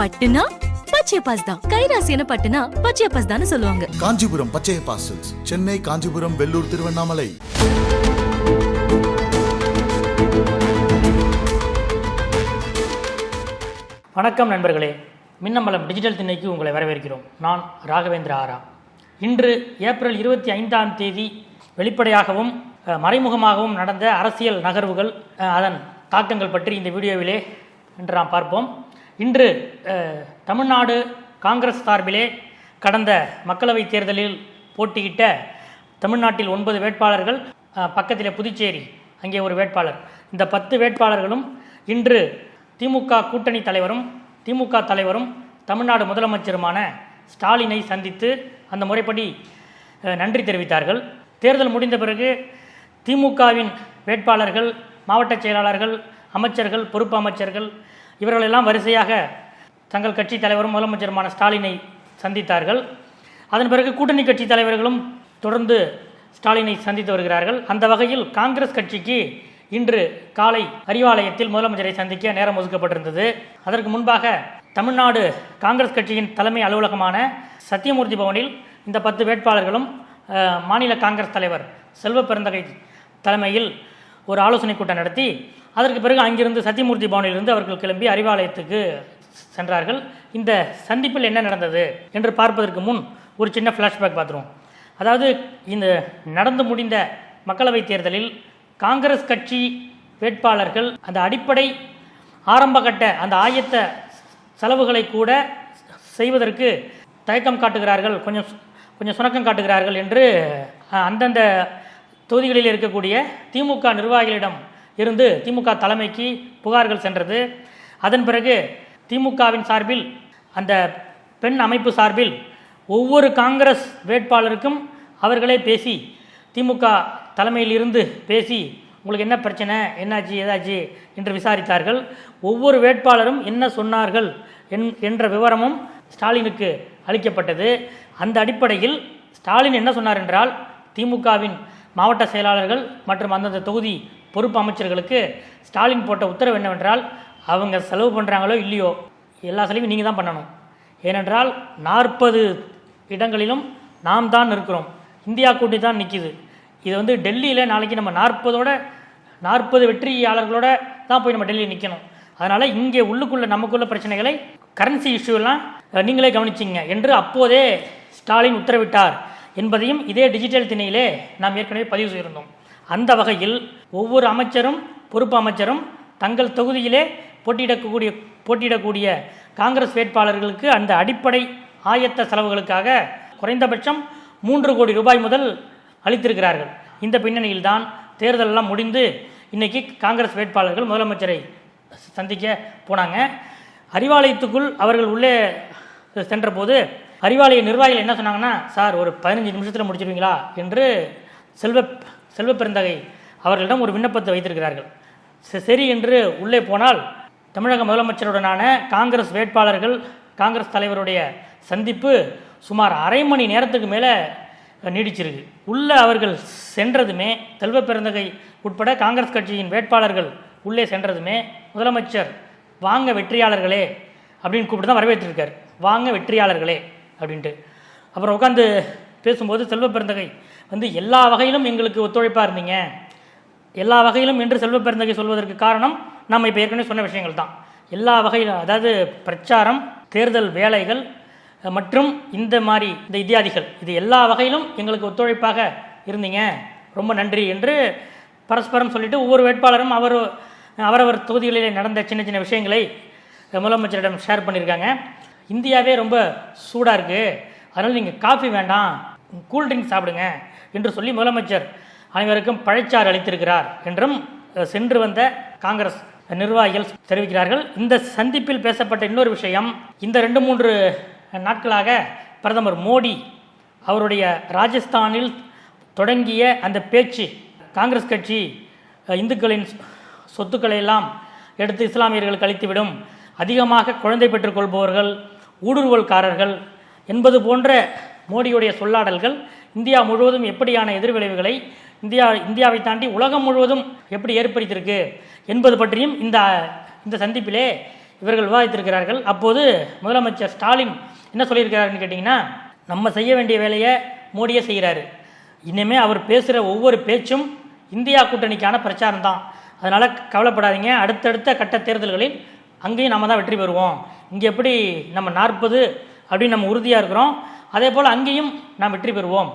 பட்டுனா பச்சையப்பாஸ் தான். கைராசியான பட்டுனா பச்சையப்பாஸ் தான் சொல்லுவாங்க. காஞ்சிபுரம் பச்சையப்பாஸ், சென்னை, காஞ்சிபுரம், வெள்ளூர், திருவண்ணாமலை. வணக்கம் நண்பர்களே, மின்னம்பலம் டிஜிட்டல் திண்ணைக்கு உங்களை வரவேற்கிறோம். நான் ராகவேந்திர ஆரா. இன்று ஏப்ரல் 25ஆம் தேதி வெளிப்படையாகவும் மறைமுகமாகவும் நடந்த அரசியல் நகர்வுகள், அதன் தாக்கங்கள் பற்றி இந்த வீடியோவிலே இன்று நாம் பார்ப்போம். இன்று தமிழ்நாடு காங்கிரஸ் சார்பிலே கடந்த மக்களவைத் தேர்தலில் போட்டியிட்ட தமிழ்நாட்டில் 9 வேட்பாளர்கள், பக்கத்தில் புதுச்சேரி அங்கே ஒரு வேட்பாளர், இந்த 10 வேட்பாளர்களும் இன்று திமுக கூட்டணி தலைவரும் திமுக தலைவரும் தமிழ்நாடு முதலமைச்சருமான ஸ்டாலினை சந்தித்து அந்த முறைப்படி நன்றி தெரிவித்தார்கள். தேர்தல் முடிந்த பிறகு திமுகவின் வேட்பாளர்கள், மாவட்ட செயலாளர்கள், அமைச்சர்கள், பொறுப்பு அமைச்சர்கள் இவர்களெல்லாம் வரிசையாக தங்கள் கட்சி தலைவரும் முதலமைச்சருமான ஸ்டாலினை சந்தித்தார்கள். அதன் பிறகு கூட்டணி கட்சி தலைவர்களும் தொடர்ந்து ஸ்டாலினை சந்தித்து வருகிறார்கள். அந்த வகையில் காங்கிரஸ் கட்சிக்கு இன்று காலை அறிவாலயத்தில் முதலமைச்சரை சந்திக்க நேரம் ஒதுக்கப்பட்டிருந்தது. அதற்கு முன்பாக தமிழ்நாடு காங்கிரஸ் கட்சியின் தலைமை அலுவலகமான சத்தியமூர்த்தி பவனில் இந்த 10 வேட்பாளர்களும் மாநில காங்கிரஸ் தலைவர் செல்வ பெருந்தகை தலைமையில் ஒரு ஆலோசனை கூட்டம் நடத்தி அதற்கு பிறகு அங்கிருந்து சத்தியமூர்த்தி பவனிலிருந்து அவர்கள் கிளம்பி அறிவாலயத்துக்கு சென்றார்கள். இந்த சந்திப்பில் என்ன நடந்தது என்று பார்ப்பதற்கு முன் ஒரு சின்ன ஃப்ளாஷ்பேக் பார்த்துருவோம். அதாவது இந்த நடந்து முடிந்த மக்களவைத் தேர்தலில் காங்கிரஸ் கட்சி வேட்பாளர்கள் அந்த அடிப்படை ஆரம்பகட்ட அந்த ஆயத்த செலவுகளை கூட செய்வதற்கு தயக்கம் காட்டுகிறார்கள், கொஞ்சம் சுணக்கம் காட்டுகிறார்கள் என்று அந்தந்த தொகுதிகளில் இருக்கக்கூடிய திமுக நிர்வாகிகளிடம் இருந்து திமுக தலைமைக்கு புகார்கள் சென்றது. அதன் பிறகு திமுகவின் சார்பில், அந்த பெண் அமைப்பு சார்பில் ஒவ்வொரு காங்கிரஸ் வேட்பாளருக்கும் அவர்களே பேசி, திமுக தலைமையில் இருந்து பேசி உங்களுக்கு என்ன பிரச்சனை, என்னாச்சு, ஏதாச்சு என்று விசாரித்தார்கள். ஒவ்வொரு வேட்பாளரும் என்ன சொன்னார்கள் என்ற விவரமும் ஸ்டாலினுக்கு அளிக்கப்பட்டது. அந்த அடிப்படையில் ஸ்டாலின் என்ன சொன்னார் என்றால், திமுகவின் மாவட்ட செயலாளர்கள் மற்றும் அந்தந்த தொகுதி பொறுப்பு அமைச்சர்களுக்கு ஸ்டாலின் போட்ட உத்தரவு என்னவென்றால், அவங்க செலவு பண்ணுறாங்களோ இல்லையோ எல்லா செலவையும் நீங்கள் தான் பண்ணணும். ஏனென்றால் 40 இடங்களிலும் நாம் தான் இருக்கிறோம், இந்தியா கூட்டி தான் நிற்கிது. இது டெல்லியில் நாளைக்கு நம்ம 40 வெற்றியாளர்களோட தான் போய் நம்ம டெல்லியில் நிற்கணும். அதனால் இங்கே உள்ளுக்குள்ள நமக்குள்ள பிரச்சனைகளை, கரன்சி இஷ்யூலாம் நீங்களே கவனிச்சிங்க என்று அப்போதே ஸ்டாலின் உத்தரவிட்டார் என்பதையும் இதே டிஜிட்டல் திணையிலே நாம் ஏற்கனவே பதிவு செய்திருந்தோம். அந்த வகையில் ஒவ்வொரு அமைச்சரும் பொறுப்பு அமைச்சரும் தங்கள் தொகுதியிலே போட்டியிடக்கூடிய காங்கிரஸ் வேட்பாளர்களுக்கு அந்த அடிப்படை ஆயத்த செலவுகளுக்காக குறைந்தபட்சம் 3 கோடி ரூபாய் முதல் அளித்திருக்கிறார்கள். இந்த பின்னணியில் தான் தேர்தலெல்லாம் முடிந்து இன்றைக்கி காங்கிரஸ் வேட்பாளர்கள் முதலமைச்சரை சந்திக்க போனாங்க. அறிவாலயத்துக்குள் அவர்கள் உள்ளே சென்றபோது அறிவாலய நிர்வாகிகள் என்ன சொன்னாங்கன்னா, சார் ஒரு 15 நிமிஷத்தில் முடிச்சிருவீங்களா என்று செல்வ பெருந்தகை அவர்களிடம் ஒரு விண்ணப்பத்தை வைத்திருக்கிறார்கள். சரி என்று உள்ளே போனால் தமிழக முதலமைச்சருடனான காங்கிரஸ் வேட்பாளர்கள், காங்கிரஸ் தலைவருடைய சந்திப்பு சுமார் அரை மணி நேரத்துக்கு மேலே நீடிச்சிருக்கு. உள்ளே அவர்கள் சென்றதுமே, செல்வ பெருந்தகை உட்பட காங்கிரஸ் கட்சியின் வேட்பாளர்கள் உள்ளே சென்றதுமே முதலமைச்சர் வாங்க வெற்றியாளர்களே அப்படின்னு கூப்பிட்டு தான் வரவேற்றிருக்கார். வாங்க வெற்றியாளர்களே அப்படின்ட்டு. அப்புறம் உட்காந்து பேசும்போது செல்வ பெருந்தகை எல்லா வகையிலும் எங்களுக்கு ஒத்துழைப்பாக இருந்தீங்க, எல்லா வகையிலும் என்று செல்வ பெருந்தகை சொல்வதற்கு காரணம் நம்ம இப்போ ஏற்கனவே சொன்ன விஷயங்கள் தான். எல்லா வகையிலும், அதாவது பிரச்சாரம், தேர்தல் வேலைகள் மற்றும் இந்த இத்தியாதிகள், இது எல்லா வகையிலும் எங்களுக்கு ஒத்துழைப்பாக இருந்தீங்க, ரொம்ப நன்றி என்று பரஸ்பரம் சொல்லிட்டு ஒவ்வொரு வேட்பாளரும் அவரவர் தொகுதிகளிலே நடந்த சின்ன சின்ன விஷயங்களை முதலமைச்சரிடம் ஷேர் பண்ணியிருக்காங்க. இந்தியாவே ரொம்ப சூடாக இருக்குது, அதனால் நீங்கள் காஃபி வேண்டாம், கூல்ட்ரிங்க் சாப்பிடுங்க என்று சொல்லி முதலமைச்சர் அனைவருக்கும் பழச்சாறு அளித்திருக்கிறார் என்றும் சென்று வந்த காங்கிரஸ் நிர்வாகிகள் தெரிவிக்கிறார்கள். இந்த சந்திப்பில் பேசப்பட்ட இன்னொரு விஷயம், இந்த 2-3 நாட்களாக பிரதமர் மோடி அவருடைய ராஜஸ்தானில் தொடங்கிய அந்த பேச்சு, காங்கிரஸ் கட்சி இந்துக்களின் சொத்துக்களை எல்லாம் எடுத்து இஸ்லாமியர்களுக்கு அளித்துவிடும், அதிகமாக குழந்தை பெற்றுக்கொள்பவர்கள் ஊடுருவல்காரர்கள் என்பது போன்ற மோடியுடைய சொல்லாடல்கள் இந்தியா முழுவதும் எப்படியான எதிர்விளைவுகளை, இந்தியாவை தாண்டி உலகம் முழுவதும் எப்படி ஏற்படுத்தியிருக்கு என்பது பற்றியும் இந்த சந்திப்பிலே இவர்கள் விவாதித்திருக்கிறார்கள். அப்போது முதலமைச்சர் ஸ்டாலின் என்ன சொல்லியிருக்கிறாருன்னு கேட்டிங்கன்னா, நம்ம செய்ய வேண்டிய வேலையை மோடியே செய்கிறாரு, இனிமேல் அவர் பேசுகிற ஒவ்வொரு பேச்சும் இந்தியா கூட்டணிக்கான பிரச்சாரம் தான், அதனால் கவலைப்படாதீங்க, அடுத்தடுத்த கட்ட தேர்தல்களில் அங்கேயும் நம்ம தான் வெற்றி பெறுவோம், இங்கே எப்படி நம்ம 40 அப்படின்னு நம்ம உறுதியாக இருக்கிறோம், அதே போல் அங்கேயும் நாம் வெற்றி பெறுவோம்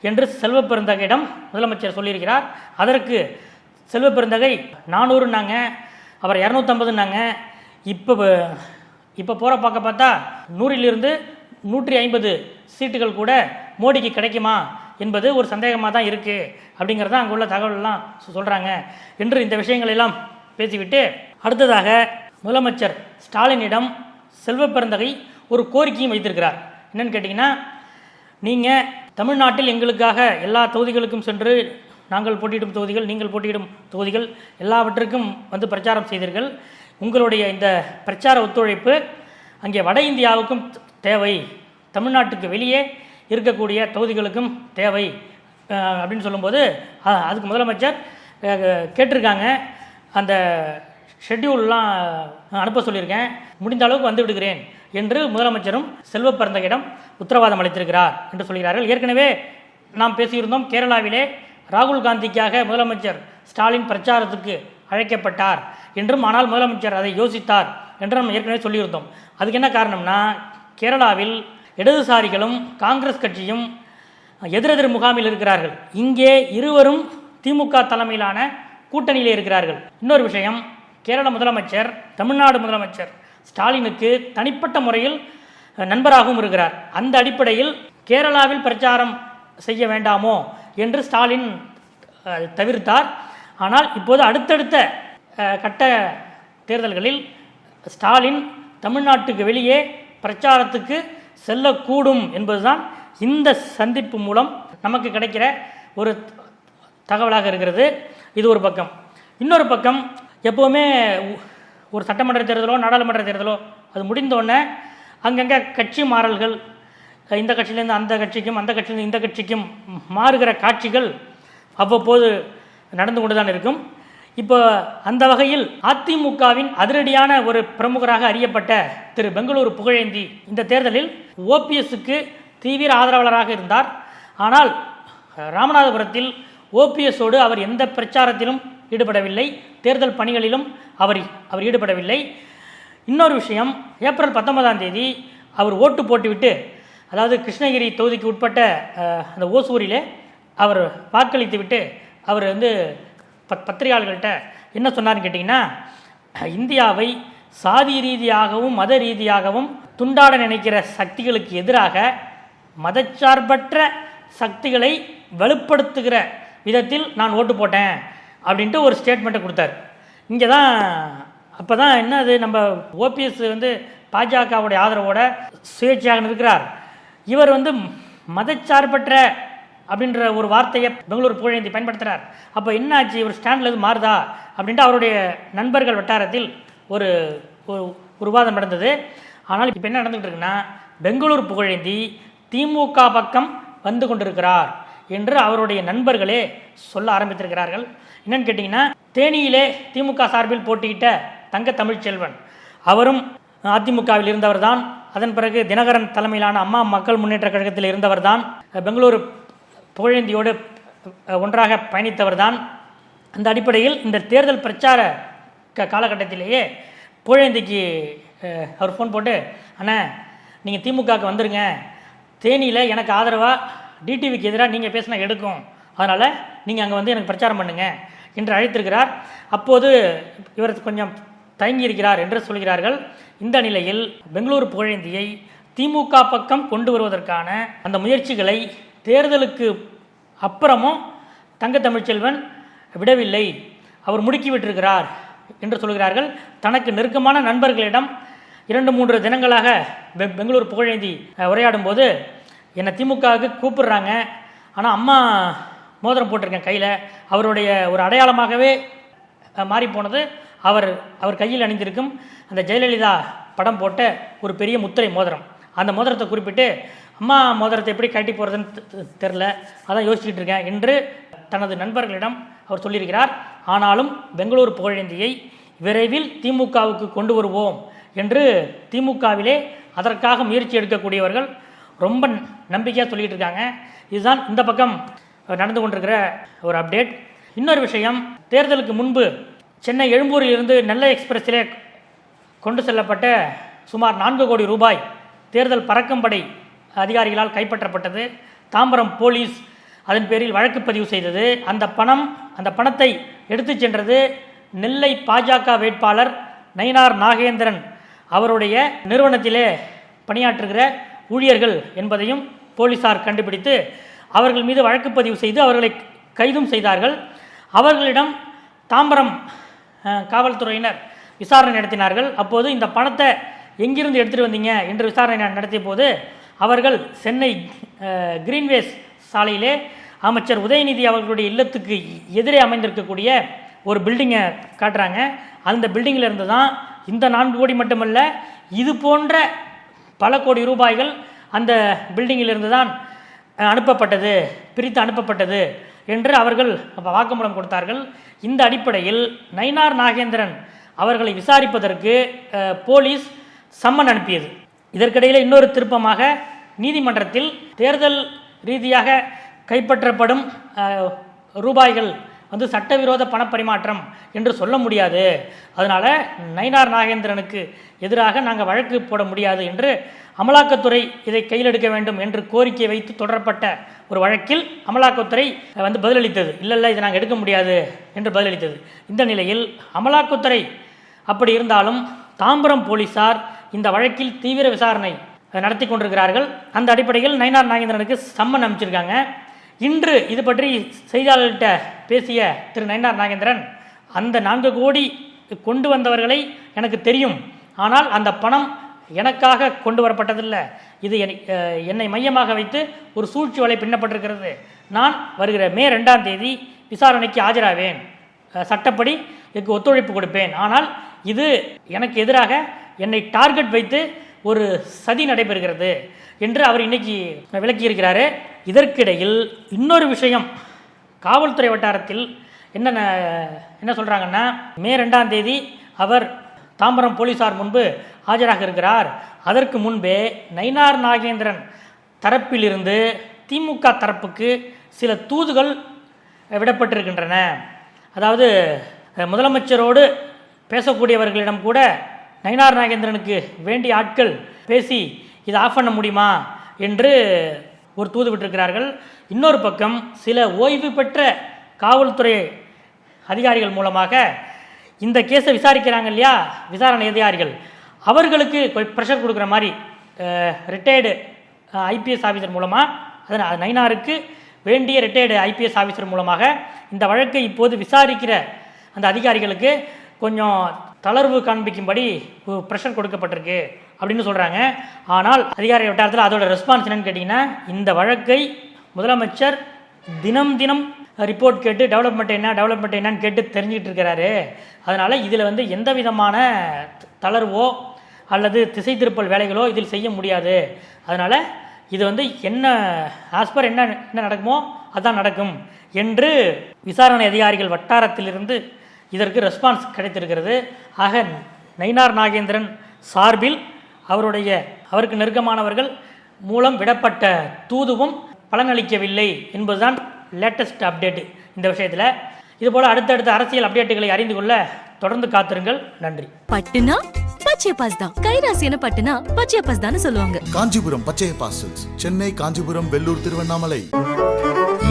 என்று செல்வ பெருந்தகையிடம் முதலமைச்சர் சொல்லியிருக்கிறார். அதற்கு செல்வ பெருந்தகை 400ன்னாங்க, அவர் 250ன்னாங்க, இப்போ போகிற பார்த்தா 100லிருந்து 150 சீட்டுகள் கூட மோடிக்கு கிடைக்குமா என்பது ஒரு சந்தேகமாக தான் இருக்குது அப்படிங்கிறத அங்கே உள்ள தகவலெல்லாம் சொல்கிறாங்க என்று இந்த விஷயங்களெல்லாம் பேசிவிட்டு, அடுத்ததாக முதலமைச்சர் ஸ்டாலினிடம் செல்வ பெருந்தகை ஒரு கோரிக்கையும் வைத்திருக்கிறார். என்னென்னு கேட்டிங்கன்னா, நீங்கள் தமிழ்நாட்டில் எங்களுக்காக எல்லா தொகுதிகளுக்கும் சென்று நாங்கள் போட்டியிடும் தொகுதிகள், நீங்கள் போட்டியிடும் தொகுதிகள் எல்லாவற்றுக்கும் வந்து பிரச்சாரம் செய்தீர்கள், உங்களுடைய இந்த பிரச்சார ஒத்துழைப்பு அங்கே வட இந்தியாவுக்கும் தேவை, தமிழ்நாட்டுக்கு வெளியே இருக்கக்கூடிய தொகுதிகளுக்கும் தேவை அப்படின்னு சொல்லும்போது அதுக்கு முதலமைச்சர் கேட்டிருக்காங்க, அந்த ஷெட்யூல்லாம் அனுப்ப சொல்லியிருக்கேன், முடிந்த அளவுக்கு வந்து விடுகிறேன் என்று முதலமைச்சரும் செல்வ பெருந்தகையிடம் உத்தரவாதம் அளித்திருக்கிறார் என்று சொல்கிறார்கள். ஏற்கனவே நாம் பேசியிருந்தோம், கேரளாவிலே ராகுல் காந்திக்காக முதலமைச்சர் ஸ்டாலின் பிரச்சாரத்துக்கு அழைக்கப்பட்டார் என்றும், ஆனால் முதலமைச்சர் அதை யோசித்தார் என்று நம்ம ஏற்கனவே சொல்லியிருந்தோம். அதுக்கு என்ன காரணம்னா, கேரளாவில் இடதுசாரிகளும் காங்கிரஸ் கட்சியும் எதிரெதிர் முகாமில் இருக்கிறார்கள், இங்கே இருவரும் திமுக தலைமையிலான கூட்டணியிலே இருக்கிறார்கள். இன்னொரு விஷயம், கேரள முதலமைச்சர் தமிழ்நாடு முதலமைச்சர் ஸ்டாலினுக்கு தனிப்பட்ட முறையில் நண்பராகவும் இருக்கிறார். அந்த அடிப்படையில் கேரளாவில் பிரச்சாரம் செய்ய வேண்டாமோ என்று ஸ்டாலின் தவிர்த்தார். ஆனால் இப்போது அடுத்தடுத்த கட்ட தேர்தல்களில் ஸ்டாலின் தமிழ்நாட்டுக்கு வெளியே பிரச்சாரத்துக்கு செல்லக்கூடும் என்பதுதான் இந்த சந்திப்பு மூலம் நமக்கு கிடைக்கிற ஒரு தகவலாக இருக்கிறது. இது ஒரு பக்கம். இன்னொரு பக்கம், எப்போவுமே ஒரு சட்டமன்ற தேர்தலோ நாடாளுமன்ற தேர்தலோ அது முடிந்தோடனே அங்கங்கே கட்சி மாறல்கள், இந்த கட்சியிலேருந்து அந்த கட்சிக்கும் அந்த கட்சியிலேருந்து இந்த கட்சிக்கும் மாறுகிற காட்சிகள் அவ்வப்போது நடந்து கொண்டு தான் இருக்கும். இப்போ அந்த வகையில் அதிமுகவின் அதிரடியான ஒரு பிரமுகராக அறியப்பட்ட திரு பெங்களூரு புகழேந்தி இந்த தேர்தலில் ஓபிஎஸ்க்கு தீவிர ஆதரவாளராக இருந்தார். ஆனால் ராமநாதபுரத்தில் ஓபிஎஸோடு அவர் எந்த பிரச்சாரத்திலும் ஈடுபடவில்லை, தேர்தல் பணிகளிலும் அவர் ஈடுபடவில்லை. இன்னொரு விஷயம், ஏப்ரல் 19ஆம் தேதி அவர் ஓட்டு போட்டுவிட்டு, அதாவது கிருஷ்ணகிரி தொகுதிக்கு உட்பட்ட அந்த ஓசூரிலே அவர் வாக்களித்து விட்டு அவர் வந்து பத்திரிகையாளர்கள்ட்ட என்ன சொன்னார்னு கேட்டிங்கன்னா, இந்தியாவை சாதி ரீதியாகவும் மத ரீதியாகவும் துண்டாட நினைக்கிற சக்திகளுக்கு எதிராக மதச்சார்பற்ற சக்திகளை வலுப்படுத்துகிற விதத்தில் நான் ஓட்டு போட்டேன் அப்படின்ட்டு ஒரு ஸ்டேட்மெண்ட்டை கொடுத்தார். இங்கே தான் அப்போ தான் என்னது, நம்ம ஓபிஎஸ் வந்து பாஜகவுடைய ஆதரவோட சுயேட்சையாக இருக்கிறார், இவர் வந்து மதச்சார்பற்ற அப்படின்ற ஒரு வார்த்தையை பெங்களூர் புகழேந்தி பயன்படுத்துகிறார். அப்போ என்ன ஆச்சு, இவர் ஸ்டாண்டில் எது மாறுதா அப்படின்ட்டு அவருடைய நண்பர்கள் வட்டாரத்தில் ஒரு விவாதம் நடந்தது. ஆனால் இப்போ என்ன நடந்துகிட்டு இருக்குன்னா, பெங்களூர் புகழேந்தி திமுக பக்கம் வந்து கொண்டிருக்கிறார் என்று அவருடைய நண்பர்களே சொல்ல ஆரம்பித்திருக்கிறார்கள். என்னன்னு கேட்டிங்கன்னா, தேனியிலே திமுக சார்பில் போட்டியிட்ட தங்க தமிழ்ச்செல்வன் அவரும் அதிமுகவில் இருந்தவர் தான். அதன் பிறகு தினகரன் தலைமையிலான அம்மா மக்கள் முன்னேற்ற கழகத்தில் இருந்தவர் தான். பெங்களூரு புகழேந்தியோடு ஒன்றாக பயணித்தவர் தான். அந்த அடிப்படையில் இந்த தேர்தல் பிரச்சார காலகட்டத்திலேயே புகழேந்திக்கு அவர் ஃபோன் போட்டு, அண்ணா நீங்கள் திமுகவுக்கு வந்துடுங்க, தேனியில் எனக்கு ஆதரவாக டிடிவிக்கு எதிராக நீங்கள் பேசினா எடுக்கும், அதனால் நீங்கள் அங்கே வந்து எனக்கு பிரச்சாரம் பண்ணுங்க என்று அழைத்திருக்கிறார். அப்போது இவர் கொஞ்சம் தயங்கியிருக்கிறார் என்று சொல்கிறார்கள். இந்த நிலையில் பெங்களூரு புகழேந்தியை திமுக பக்கம் கொண்டு வருவதற்கான அந்த முயற்சிகளை தேர்தலுக்கு அப்புறமும் தங்க தமிழ்ச்செல்வன் விடவில்லை, அவர் முடுக்கிவிட்டிருக்கிறார் என்று சொல்கிறார்கள். தனக்கு நெருக்கமான நண்பர்களிடம் 2-3 தினங்களாக பெங்களூரு புகழேந்தி உரையாடும் போது, என்னை திமுகவுக்கு கூப்பிடுறாங்க, ஆனால் அம்மா மோதிரம் போட்டிருக்கேன் கையில், அவருடைய ஒரு அடையாளமாகவே மாறிப்போனது அவர் கையில் அணிந்திருக்கும் அந்த ஜெயலலிதா படம் போட்ட ஒரு பெரிய முத்திரை மோதிரம். அந்த மோதிரத்தை குறிப்பிட்டு, அம்மா மோதிரத்தை எப்படி கட்டி போகிறதுன்னு தெரில, அதான் யோசிச்சுட்டு இருக்கேன் என்று தனது நண்பர்களிடம் அவர் சொல்லியிருக்கிறார். ஆனாலும் பெங்களூரு புகழேந்தியை விரைவில் திமுகவுக்கு கொண்டு வருவோம் என்று திமுகவிலே அதற்காக முயற்சி எடுக்கக்கூடியவர்கள் ரொம்ப நம்பிக்கையாக சொல்லிகிட்டு இருக்காங்க. இதுதான் இந்த பக்கம் நடந்து கொண்டிருக்கிற ஒரு அப்டேட். இன்னொரு விஷயம், தேர்தலுக்கு முன்பு சென்னை எழும்பூரில் இருந்து நெல்லை எக்ஸ்பிரஸிலே கொண்டு செல்லப்பட்ட சுமார் 4 கோடி ரூபாய் தேர்தல் பறக்கம்படை அதிகாரிகளால் கைப்பற்றப்பட்டது. தாம்பரம் போலீஸ் அதன் பேரில் வழக்கு பதிவு செய்தது. அந்த பணத்தை எடுத்து சென்றது நெல்லை பாஜக வேட்பாளர் நயினார் நாகேந்திரன் அவருடைய நிறுவனத்திலே பணியாற்றுகிற ஊழியர்கள் என்பதையும் போலீசார் கண்டுபிடித்து அவர்கள் மீது வழக்கு பதிவு செய்து அவர்களை கைதும் செய்தார்கள். அவர்களிடம் தாம்பரம் காவல்துறையினர் விசாரணை நடத்தினார்கள். அப்போது இந்த பணத்தை எங்கிருந்து எடுத்துகிட்டு வந்தீங்க என்று விசாரணை நடத்திய போது அவர்கள் சென்னை கிரீன்வேஸ் சாலையிலே அமைச்சர் உதயநிதி அவர்களுடைய இல்லத்துக்கு எதிரே அமைந்திருக்கக்கூடிய ஒரு பில்டிங்கை காட்டுறாங்க. அந்த பில்டிங்கில் இருந்து தான் இந்த 4 கோடி மட்டுமல்ல, இது போன்ற பல கோடி ரூபாய்கள் அந்த பில்டிங்கிலிருந்து தான் பிரித்து அனுப்பப்பட்டது என்று அவர்கள் வாக்குமூலம் கொடுத்தார்கள். இந்த அடிப்படையில் நயினார் நாகேந்திரன் அவர்களை விசாரிப்பதற்கு போலீஸ் சம்மன் அனுப்பியது. இதற்கிடையில் இன்னொரு திருப்பமாக நீதிமன்றத்தில் தேர்தல் ரீதியாக கைப்பற்றப்படும் ரூபாய்கள் சட்டவிரோத பணப்பரிமாற்றம் என்று சொல்ல முடியாது, அதனால் நயினார் நாகேந்திரனுக்கு எதிராக நாங்கள் வழக்கு போட முடியாது என்று அமலாக்கத்துறை இதை கையில் எடுக்க வேண்டும் என்று கோரிக்கை வைத்து தொடரப்பட்ட ஒரு வழக்கில் அமலாக்கத்துறை பதிலளித்தது. இல்லை இதை நாங்கள் எடுக்க முடியாது என்று பதிலளித்தது. இந்த நிலையில் அமலாக்கத்துறை அப்படி இருந்தாலும் தாம்பரம் போலீசார் இந்த வழக்கில் தீவிர விசாரணை நடத்தி கொண்டிருக்கிறார்கள். அந்த அடிப்படையில் நயினார் நாகேந்திரனுக்கு சம்மன் அனுப்பிச்சிருக்காங்க. இன்று இது பற்றி செய்தியாளர்கிட்ட பேசிய திரு நயினார் நாகேந்திரன், அந்த 4 கோடி கொண்டு வந்தவர்களை எனக்கு தெரியும், ஆனால் அந்த பணம் எனக்காக கொண்டு வரப்பட்டதில்லை, இது என்னை மையமாக வைத்து ஒரு சூழ்ச்சி வலை பின்னப்பட்டிருக்கிறது. நான் வருகிற மே 2ஆம் தேதி விசாரணைக்கு ஆஜராவேன், சட்டப்படி இதுக்கு ஒத்துழைப்பு கொடுப்பேன், ஆனால் இது எனக்கு எதிராக என்னை டார்கெட் வைத்து ஒரு சதி நடைபெறுகிறது என்று அவர் இன்னைக்கு விளக்கியிருக்கிறாரு. இதற்கிடையில் இன்னொரு விஷயம், காவல்துறை வட்டாரத்தில் என்ன சொல்கிறாங்கன்னா, மே 2ஆம் தேதி அவர் தாம்பரம் போலீசார் முன்பு ஆஜராக இருக்கிறார். அதற்கு முன்பே நயினார் நாகேந்திரன் தரப்பிலிருந்து திமுக தரப்புக்கு சில தூதுகள் விடப்பட்டிருக்கின்றன. அதாவது முதலமைச்சரோடு பேசக்கூடியவர்களிடம் கூட நயினார் நாகேந்திரனுக்கு வேண்டிய ஆட்கள் பேசி இதை ஆஃப் பண்ண முடியுமா என்று ஒரு தூது விட்டிருக்கிறார்கள். இன்னொரு பக்கம் சில ஓய்வு பெற்ற காவல்துறை அதிகாரிகள் மூலமாக இந்த கேஸை விசாரிக்கிறாங்க இல்லையா, விசாரணை அதிகாரிகள், அவர்களுக்கு ப்ரெஷர் கொடுக்குற மாதிரி ரிட்டையர்டு ஐபிஎஸ் ஆஃபீஸர் மூலமாக, அதனால் நயினாருக்கு வேண்டிய ரிட்டையர்டு ஐபிஎஸ் ஆஃபீஸர் மூலமாக இந்த வழக்கை இப்போது விசாரிக்கிற அந்த அதிகாரிகளுக்கு கொஞ்சம் தளர்வு காண்பிக்கும்படி ப்ரெஷர் கொடுக்கப்பட்டிருக்கு அப்படின்னு சொல்கிறாங்க. ஆனால் அதிகாரி வட்டாரத்தில் அதோட ரெஸ்பான்ஸ் என்னன்னு கேட்டிங்கன்னா, இந்த வழக்கை முதலமைச்சர் தினம் ரிப்போர்ட் கேட்டு டெவலப்மெண்ட் என்னன்னு கேட்டு தெரிஞ்சுக்கிட்டு இருக்கிறாரு. அதனால் இதில் எந்த விதமான தளர்வோ அல்லது திசை திருப்பல் வேலைகளோ இதில் செய்ய முடியாது. அதனால் இது என்ன ஆஸ்பர் என்ன நடக்குமோ அதுதான் நடக்கும் என்று விசாரணை அதிகாரிகள் வட்டாரத்திலிருந்து இதற்கு ரெஸ்பான்ஸ் கிடைத்திருக்கிறது. ஆக நயினார் நாகேந்திரன் சார்பில் அவருக்கு நெருக்கமானவர்கள் மூலம் விடப்பட்ட தூதுவும் பலனளிக்கவில்லை என்பதுதான் லேட்டஸ்ட் அப்டேட் இந்த விஷயத்தில். இதுபோல் அடுத்தடுத்த அரசியல் அப்டேட்டுகளை அறிந்து கொள்ள தொடர்ந்து காத்திருங்கள். நன்றி. பட்டுனா பச்சை பாஸ் தான். கைராசியான பட்டுனா பச்சை பாஸ் தான் சொல்லுவாங்க. காஞ்சிபுரம் பச்சை பாஸ், சென்னை, காஞ்சிபுரம், வெள்ளூர், திருவண்ணாமலை.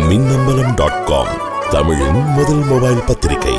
மின்னம்பலம்.com தமிழின் முதல் மொபைல் பத்திரிகை.